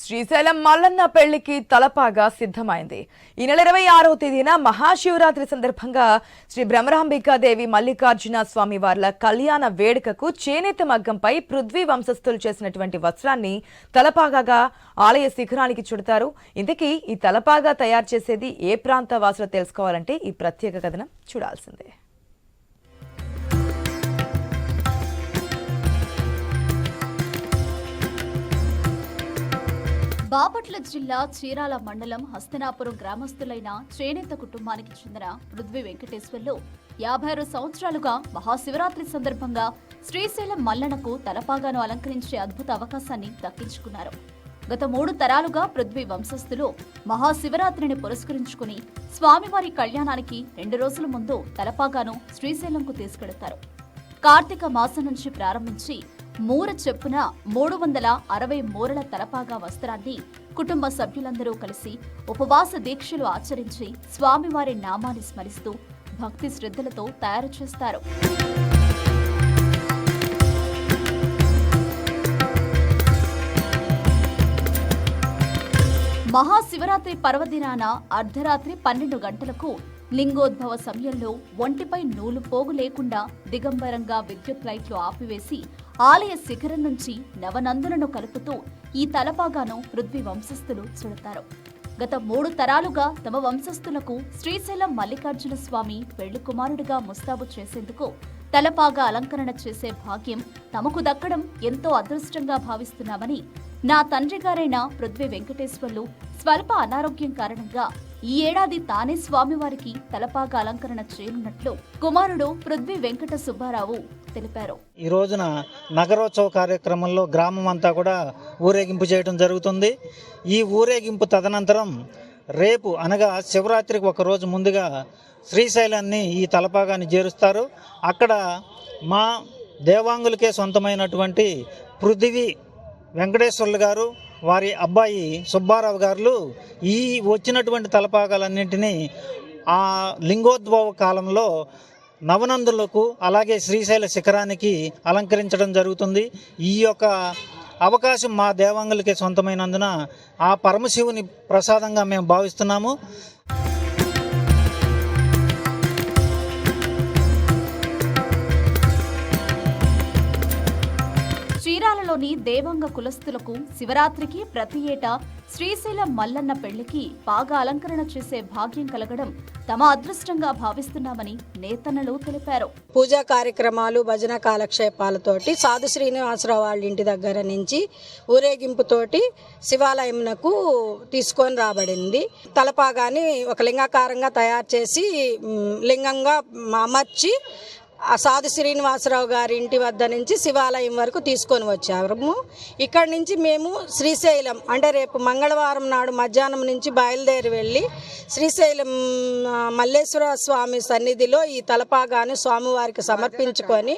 శ్రీశైలం మల్లన్న పెళ్లికి తలపాగా సిద్ధమైంది. ఈ నెల 26వ తేదీన మహాశివరాత్రి సందర్భంగా శ్రీ బ్రహ్మరాంబికాదేవి మల్లికార్జున స్వామి వార్ల కళ్యాణ వేడుకకు చేనేత మగ్గంపై పృథ్వీ వంశస్థులు చేసినటువంటి వస్త్రాన్ని తలపాగాగా ఆలయ శిఖరానికి చుడతారు. ఇంతకీ ఈ తలపాగా తయారు చేసేది ఏ ప్రాంత వాసులో తెలుసుకోవాలంటే ఈ ప్రత్యేక కథనం చూడాల్సిందే. బాపట్ల జిల్లా చీరాల మండలం హస్తనాపురం గ్రామస్తులైన చేనేత కుటుంబానికి చెందిన పృథ్వీ వెంకటేశ్వర్లు 56 సంవత్సరాలుగా మహాశివరాత్రి సందర్భంగా శ్రీశైలం మల్లన్నకు తలపాగాను అలంకరించే అద్భుత అవకాశాన్ని దక్కించుకున్నారు. గత 3 తరాలుగా పృథ్వీ వంశస్థులు మహాశివరాత్రిని పురస్కరించుకుని స్వామివారి కళ్యాణానికి 2 రోజుల ముందు తలపాగాను శ్రీశైలంకు తీసుకెడతారు. కార్తీక మాసం నుంచి ప్రారంభించి మూర చెప్పున 360 మూరల తలపాగా వస్త్రాన్ని కుటుంబ సభ్యులందరూ కలిసి ఉపవాస దీక్షలు ఆచరించి స్వామివారి నామాన్ని స్మరిస్తూ భక్తి శ్రద్ధలతో తయారు చేస్తారు. మహాశివరాత్రి పర్వదినాన అర్ధరాత్రి 12 గంటలకు లింగోద్భవ సమయంలో ఒంటిపై నూలు పోగు లేకుండా దిగంబరంగా విద్యుత్ లైట్లు ఆపివేసి ఆలయ శిఖరం నుంచి నవనందులను కలుపుతూ ఈ తలపాగాను పృథ్వీ వంశస్థులు చుడతారు. గత 3 తరాలుగా తమ వంశస్థులకు శ్రీశైలం మల్లికార్జున స్వామి పెళ్లి కుమారుడిగా ముస్తాబు చేసేందుకు తలపాగా అలంకరణ చేసే భాగ్యం తమకు దక్కడం ఎంతో అదృష్టంగా భావిస్తున్నామని నా తండ్రి గారైన పృథ్వీ వెంకటేశ్వర్లు స్వల్ప అనారోగ్యం కారణంగా ఈ ఏడాది తానే స్వామివారికి తలపాగా అలంకరణ చేయనున్నట్లు కుమారుడు పృథ్వీ వెంకట సుబ్బారావు తెలిపారు. ఈ రోజున నగరోత్సవ కార్యక్రమంలో గ్రామం అంతా కూడా ఊరేగింపు చేయడం జరుగుతుంది. ఈ ఊరేగింపు తదనంతరం రేపు అనగా శివరాత్రికి ఒక రోజు ముందుగా శ్రీశైలాన్ని ఈ తలపాగాన్ని చేరుస్తారు. అక్కడ మా దేవాంగులకే సొంతమైనటువంటి పృథ్వీ వెంకటేశ్వర్లు గారు వారి అబ్బాయి సుబ్బారావు గారు ఈ వచ్చినటువంటి తలపాగాలన్నింటినీ ఆ లింగోద్భవ కాలంలో నవనందులకు అలాగే శ్రీశైల శిఖరానికి అలంకరించడం జరుగుతుంది. ఈ యొక్క అవకాశం మా దేవాంగులకే సొంతమైనందున ఆ పరమశివుని ప్రసాదంగా మేము భావిస్తున్నాము. చీరాలలోని దేవంగ కులస్తులకు శివరాత్రికి ప్రతి ఏటా శ్రీశైలం మల్లన్న పెళ్లికి పాగా అలంకరణ చేసే భాగ్యం కలగడం తమ అదృష్టంగా భావిస్తున్నామని నేతన్నలు తెలిపారు. పూజా కార్యక్రమాలు, భజన కాలక్షేపాలతోటి సాధు శ్రీనివాసరావు వాళ్ళ ఇంటి దగ్గర నుంచి ఊరేగింపుతోటి శివాలయంకు తీసుకొని రాబడింది. తలపాగాని ఒక లింగాకారంగా తయారు చేసి లింగంగా అమర్చి ఆ సాధు శ్రీనివాసరావు గారి ఇంటి వద్ద నుంచి శివాలయం వరకు తీసుకొని వచ్చాము. ఇక్కడి నుంచి మేము శ్రీశైలం అంటే రేపు మంగళవారం నాడు మధ్యాహ్నం నుంచి బయలుదేరి వెళ్ళి శ్రీశైలం మల్లేశ్వర స్వామి సన్నిధిలో ఈ తలపాగాను స్వామివారికి సమర్పించుకొని